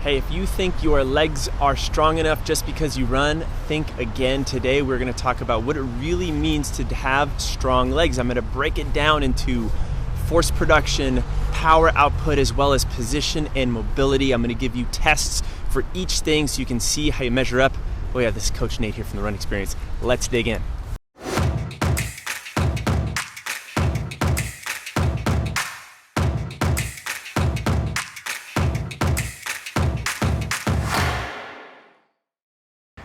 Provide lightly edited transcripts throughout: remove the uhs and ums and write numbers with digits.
Hey, if you think your legs are strong enough just because you run, think again. Today we're going to talk about what it really means to have strong legs. I'm going to break it down into force production, power output, as well as position and mobility. I'm going to give you tests for each thing so you can see how you measure up. Oh yeah, this is Coach Nate here from the Run Experience. Let's dig in.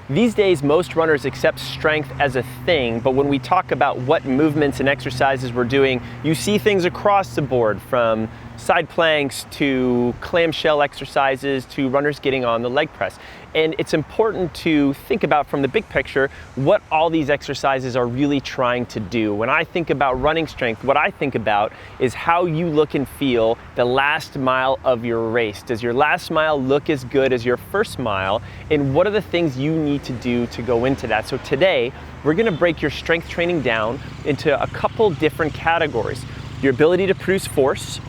These days, most runners accept strength as a thing, but when we talk about what movements and exercises we're doing, you see things across the board, from side planks to clamshell exercises to runners getting on the leg press. And it's important to think about from the big picture what all these exercises are really trying to do. When I think about running strength, what I think about is how you look and feel the last mile of your race. Does your last mile look as good as your first mile? And what are the things you need to do to go into that? So today, we're gonna break your strength training down into a couple different categories. Your ability to produce force,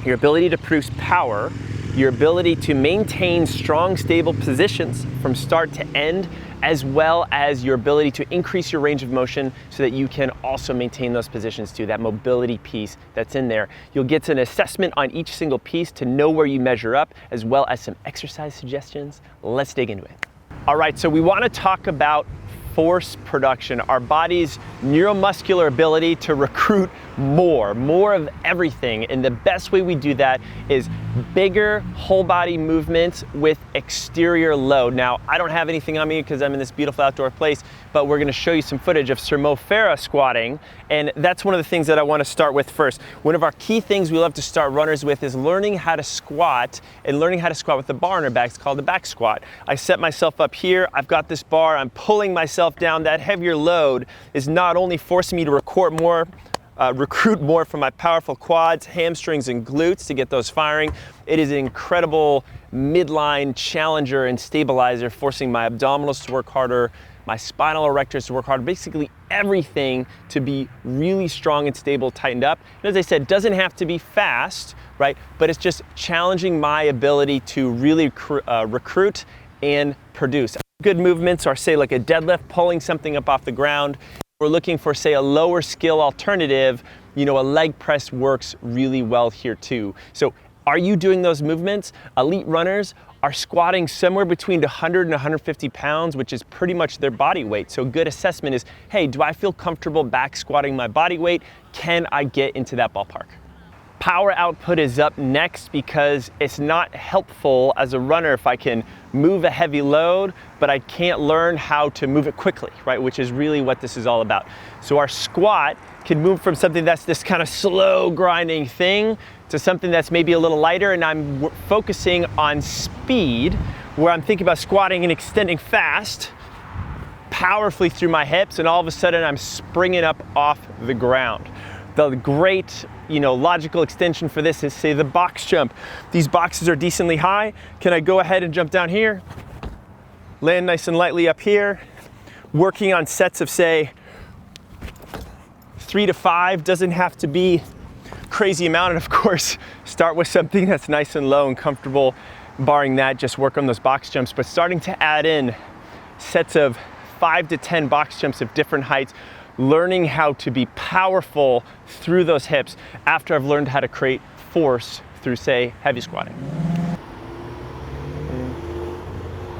your ability to produce power, your ability to maintain strong, stable positions from start to end, as well as your ability to increase your range of motion so that you can also maintain those positions too, that mobility piece that's in there. You'll get an assessment on each single piece to know where you measure up, as well as some exercise suggestions. Let's dig into it. All right, so we want to talk about force production, our body's neuromuscular ability to recruit more of everything. And the best way we do that is bigger whole body movements with exterior load. Now, I don't have anything on me because I'm in this beautiful outdoor place, but we're gonna show you some footage of Sermo squatting. And that's one of the things that I wanna start with first. One of our key things we love to start runners with is learning how to squat, and learning how to squat with the bar on our back. It's called the back squat. I set myself up here, I've got this bar, I'm pulling myself down. That heavier load is not only forcing me to recruit more from my powerful quads, hamstrings, and glutes to get those firing. It is an incredible midline challenger and stabilizer, forcing my abdominals to work harder, my spinal erectors to work harder, basically everything to be really strong and stable, tightened up. And as I said, it doesn't have to be fast, right? But it's just challenging my ability to really recruit and produce. Good movements are, say, like a deadlift, pulling something up off the ground. We're looking for, say, a lower skill alternative, a leg press works really well here too. So are you doing those movements? Elite runners are squatting somewhere between 100 and 150 pounds, which is pretty much their body weight. So good assessment is, hey, do I feel comfortable back squatting my body weight? Can I get into that ballpark? Power output is up next because it's not helpful as a runner if I can move a heavy load, but I can't learn how to move it quickly, right? Which is really what this is all about. So our squat can move from something that's this kind of slow grinding thing to something that's maybe a little lighter, and I'm focusing on speed, where I'm thinking about squatting and extending fast, powerfully through my hips, and all of a sudden I'm springing up off the ground. The great, logical extension for this is, say, the box jump. These boxes are decently high. Can I go ahead and jump down here? Land nice and lightly up here. Working on sets of, say, 3 to 5. Doesn't have to be crazy amount. And of course, start with something that's nice and low and comfortable. Barring that, just work on those box jumps. But starting to add in sets of 5 to 10 box jumps of different heights, learning how to be powerful through those hips after I've learned how to create force through, say, heavy squatting.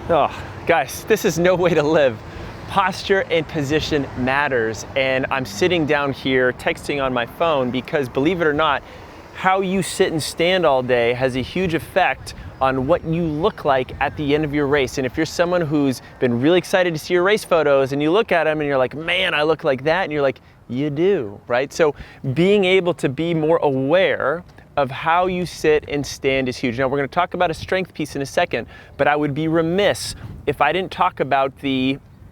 Oh, guys, this is no way to live. Posture and position matters, and I'm sitting down here texting on my phone because, believe it or not, how you sit and stand all day has a huge effect on what you look like at the end of your race. And if you're someone who's been really excited to see your race photos and you look at them and you're like, man, I look like that, and you're like, you do, right? So being able to be more aware of how you sit and stand is huge. Now, we're gonna talk about a strength piece in a second, but I would be remiss if I didn't talk about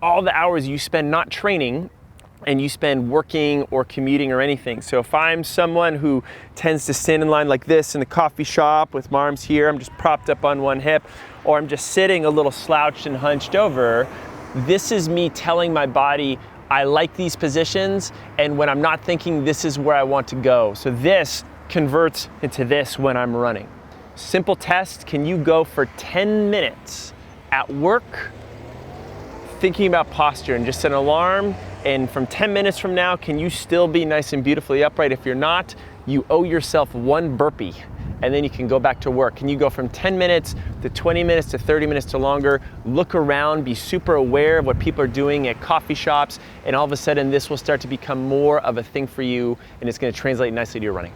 all the hours you spend not training and you spend working or commuting or anything. So if I'm someone who tends to stand in line like this in the coffee shop with my arms here, I'm just propped up on one hip, or I'm just sitting a little slouched and hunched over, this is me telling my body, I like these positions, and when I'm not thinking, this is where I want to go. So this converts into this when I'm running. Simple test, can you go for 10 minutes at work thinking about posture and just set an alarm, and from 10 minutes from now, can you still be nice and beautifully upright? If you're not, you owe yourself one burpee, and then you can go back to work. Can you go from 10 minutes to 20 minutes to 30 minutes to longer? Look around, be super aware of what people are doing at coffee shops, and all of a sudden this will start to become more of a thing for you, and it's gonna translate nicely to your running.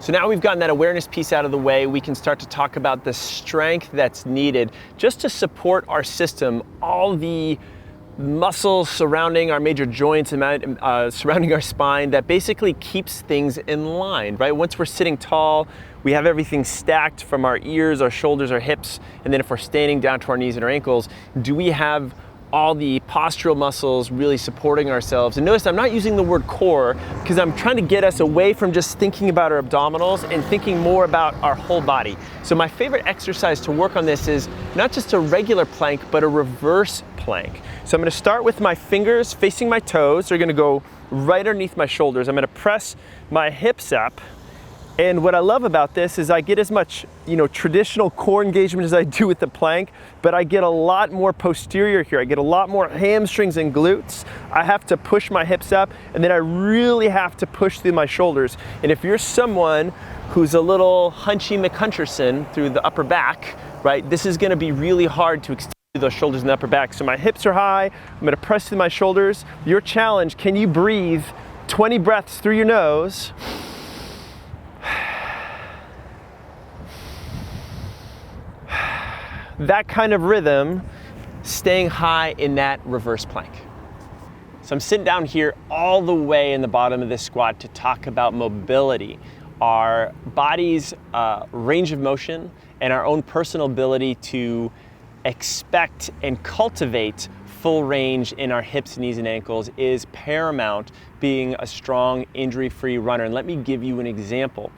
So now we've gotten that awareness piece out of the way, we can start to talk about the strength that's needed just to support our system, all the muscles surrounding our major joints and surrounding our spine that basically keeps things in line, right? Once we're sitting tall, we have everything stacked from our ears, our shoulders, our hips, and then if we're standing down to our knees and our ankles, do we have all the postural muscles really supporting ourselves? And notice I'm not using the word core because I'm trying to get us away from just thinking about our abdominals and thinking more about our whole body. So my favorite exercise to work on this is not just a regular plank, but a reverse plank. So I'm gonna start with my fingers facing my toes. They're gonna go right underneath my shoulders. I'm gonna press my hips up. And what I love about this is I get as much, traditional core engagement as I do with the plank, but I get a lot more posterior here. I get a lot more hamstrings and glutes. I have to push my hips up, and then I really have to push through my shoulders. And if you're someone who's a little hunchy McHuncherson through the upper back, right, this is gonna be really hard to extend those shoulders and the upper back. So my hips are high, I'm gonna press through my shoulders. Your challenge, can you breathe 20 breaths through your nose? That kind of rhythm, staying high in that reverse plank. So I'm sitting down here all the way in the bottom of this squat to talk about mobility, our body's range of motion, and our own personal ability to expect and cultivate full range in our hips, knees, and ankles is paramount being a strong, injury-free runner. And let me give you an example.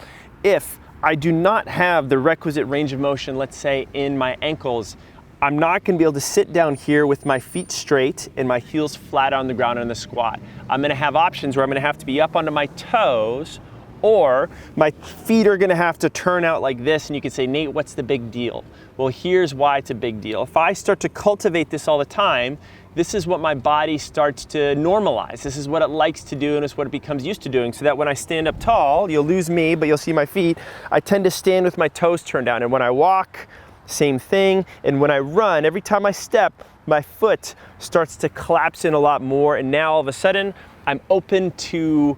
If I do not have the requisite range of motion, let's say in my ankles, I'm not gonna be able to sit down here with my feet straight and my heels flat on the ground in the squat. I'm gonna have options where I'm gonna have to be up onto my toes, or my feet are gonna have to turn out like this, and you can say, Nate, what's the big deal? Well, here's why it's a big deal. If I start to cultivate this all the time, this is what my body starts to normalize. This is what it likes to do, and it's what it becomes used to doing, so that when I stand up tall, you'll lose me, but you'll see my feet. I tend to stand with my toes turned down, and when I walk, same thing. And when I run, every time I step, my foot starts to collapse in a lot more, and now all of a sudden, I'm open to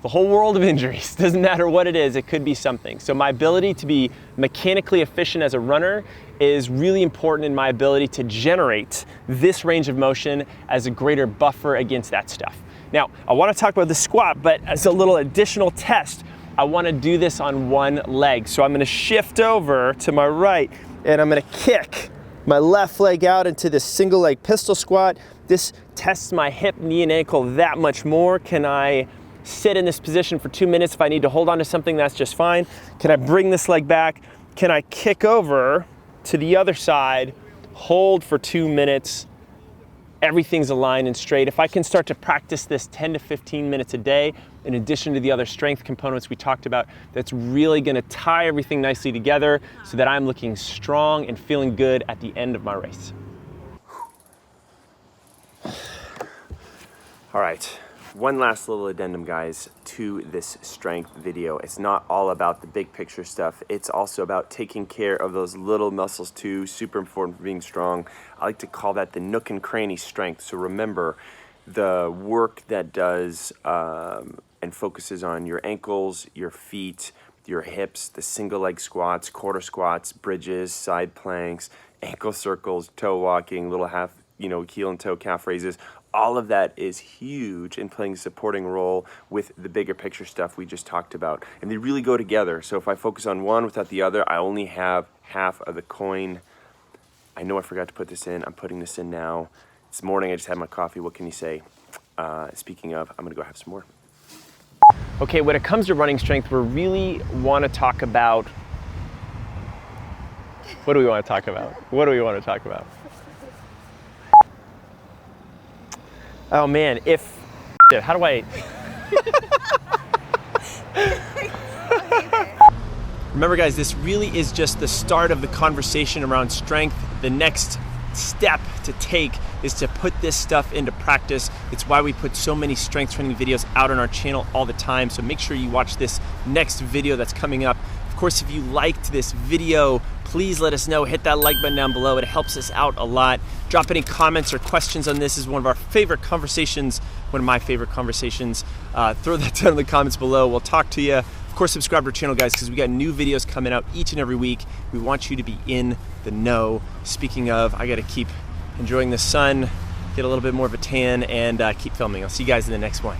the whole world of injuries. Doesn't matter what it is, it could be something. So my ability to be mechanically efficient as a runner is really important in my ability to generate this range of motion as a greater buffer against that stuff. Now, I wanna talk about the squat, but as a little additional test, I wanna do this on one leg. So I'm gonna shift over to my right, and I'm gonna kick my left leg out into this single leg pistol squat. This tests my hip, knee, and ankle that much more. Can I sit in this position for 2 minutes? If I need to hold on to something, that's just fine. Can I bring this leg back? Can I kick over to the other side, hold for 2 minutes? Everything's aligned and straight. If I can start to practice this 10 to 15 minutes a day, in addition to the other strength components we talked about, that's really gonna tie everything nicely together so that I'm looking strong and feeling good at the end of my race. All right. One last little addendum, guys, to this strength video. It's not all about the big picture stuff. It's also about taking care of those little muscles too. Super important for being strong. I like to call that the nook and cranny strength. So remember, the work that does and focuses on your ankles, your feet, your hips, the single leg squats, quarter squats, bridges, side planks, ankle circles, toe walking, little half, heel and toe calf raises. All of that is huge in playing a supporting role with the bigger picture stuff we just talked about. And they really go together. So if I focus on one without the other, I only have half of the coin. I know I forgot to put this in. I'm putting this in now. This morning I just had my coffee. What can you say? Speaking of, I'm gonna go have some more. Okay, when it comes to running strength, we really wanna talk about, what do we wanna talk about? What do we wanna talk about? Oh man, how do I? Remember guys, this really is just the start of the conversation around strength. The next step to take is to put this stuff into practice. It's why we put so many strength training videos out on our channel all the time. So make sure you watch this next video that's coming up. Of course, if you liked this video, please let us know. Hit that like button down below. It helps us out a lot. Drop any comments or questions on this. This is one of our favorite conversations, one of my favorite conversations. Throw that down in the comments below. We'll talk to you. Of course, subscribe to our channel, guys, because we got new videos coming out each and every week. We want you to be in the know. Speaking of, I got to keep enjoying the sun, get a little bit more of a tan, and keep filming. I'll see you guys in the next one.